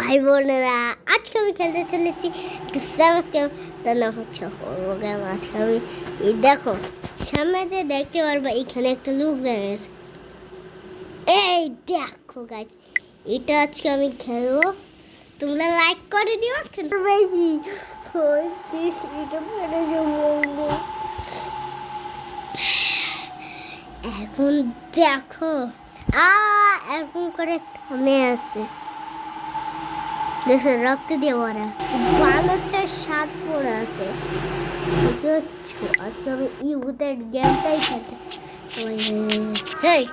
ভাই বোনেরা, আজকে আমি খেলতে চলেছি ক্রিসমাস গেম। তার নাম হচ্ছে হরর গেম। আজকে আমি এই দেখো সামনে যে দেখতে পারবা এখানে একটা লোক দাঁড়িয়েছে। এই দেখো গাইস, এটা আজকে আমি খেলবো। তোমরা লাইক করে দিও। খেলতে বেশি এটা পড়ে যাবো। এখন দেখো এরকম করে একটা মেয়ে আসছে, দেখো রক্ত দিয়ে ভরা, বানরটা শাক পরে আছে। আজকে আমি ইউথের গেমটাই খেলতে। হেই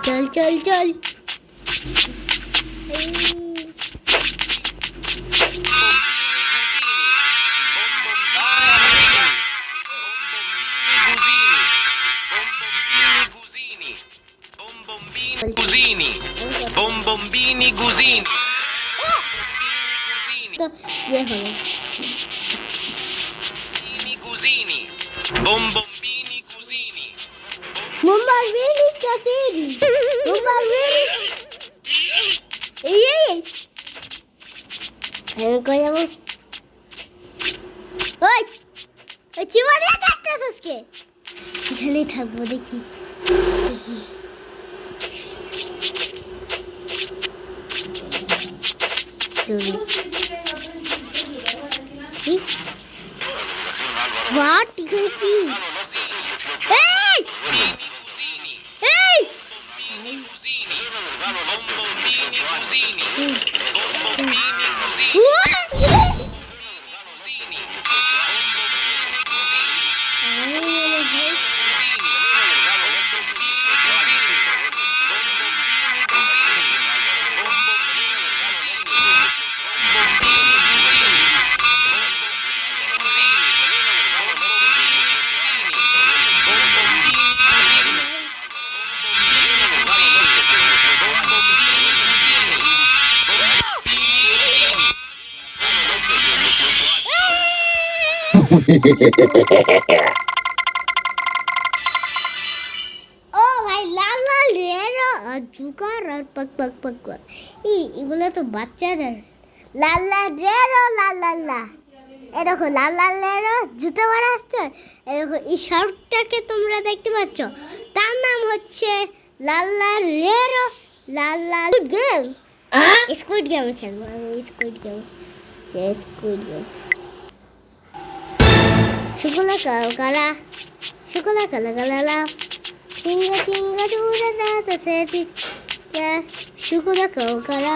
চল চল চল। Bombombini Gusini. তো ইয়ে হলো Gusini. Bombombini Gusini. Bombardini Cassini. Bombardini. এই আমি কই যাবো? ওই চিমারে যাচ্ছিস কে? এখানেই থাকবো দেখি। What? এখানে কি? এই! এই! Bombombini Gusini. Bombombini Gusini. What? ও ভাই, লাল লাল রেরো আর জুকার আর পক পক পক পক। এগুলো তো বাচ্চাদের। লাল লাল রেরো লাল লাল লা। এ দেখো লাল লাল রেরো জুতো পরে আসছে। এ দেখো এই শার্টটাকে তোমরা দেখতে পাচ্ছ, তার নাম হচ্ছে লাল লাল রেরো লাল লাল গেম। স্কুইড গেম খেলবো আমি। Squid game squid game. Chocolate kala, chocolate kala, tinga tinga dura da seti, ya chocolate kala,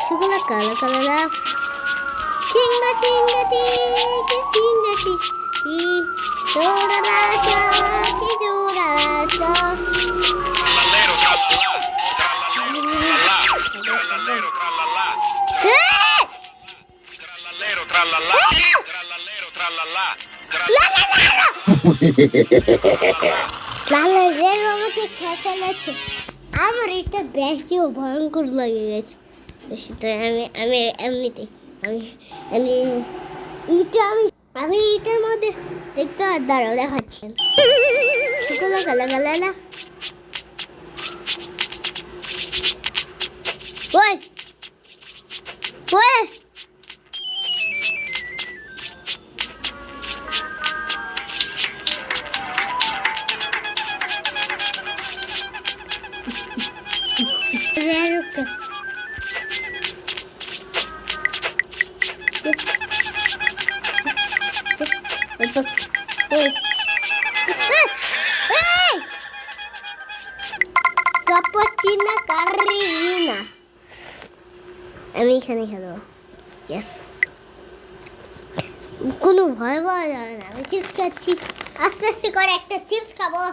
chocolate kala, tinga tinga tinga dura da sa, dura da. Trallallero trallallero trallallà. Trallallero trallallà. Trallallero trallallà. লাল রের আমাকে খেলাচ্ছে। আমার এটা বেশি ভয়ঙ্কর লাগে গেছে। বেশি তো আমি এমনিতে আমি আমি আমি এটার মধ্যে দেখতে দাঁড়াও দেখাচ্ছি। শুকনো কালা কালা না। ওই ওই Lucas. Cappuccino Carrina. আমি এখানে খেলবো। ইয়েস, কোনো ভয় পাওয়া যাবে না। আমি চিপস খাচ্ছি, আস্তে আস্তে করে একটা চিপস খাবো।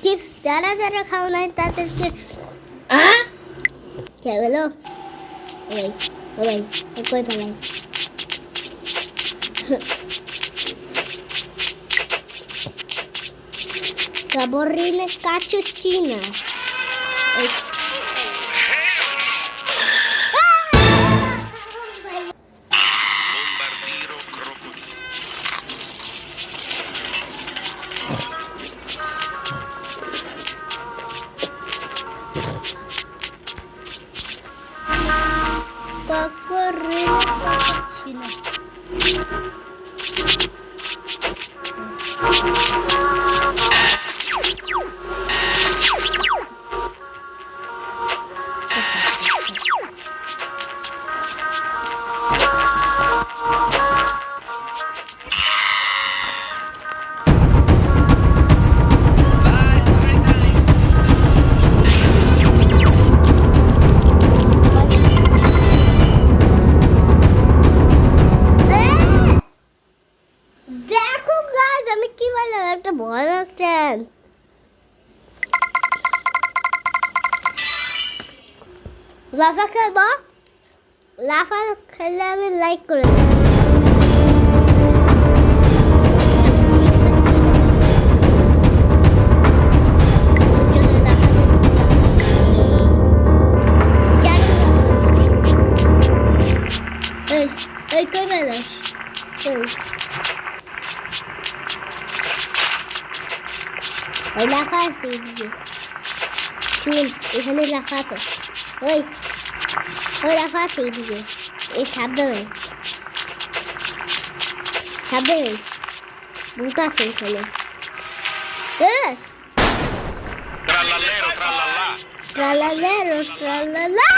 চিপস যারা যারা খাও নাই তাদেরকে কে বলো? ওই ওই কই ফেলাই Caborrine Cacciocina. Bombardiro crocodilo. দেখো গাছ আমি কি বললাম একটা বড় ট্রেন লাফা খেলবো লাফা খেললে আমি লাইক করে দেবো। চলো লাফাতে জানো না। এই কই বেলাস ওই লাফা আছে এদিকে শুন এখানে লাফা আছে ওই ওই লাফা আছে এদিকে এই সাবধানে সাবধানে ভূত আছে এখানে Trallallero, trallallà. ট্রালালেরো ট্রালালা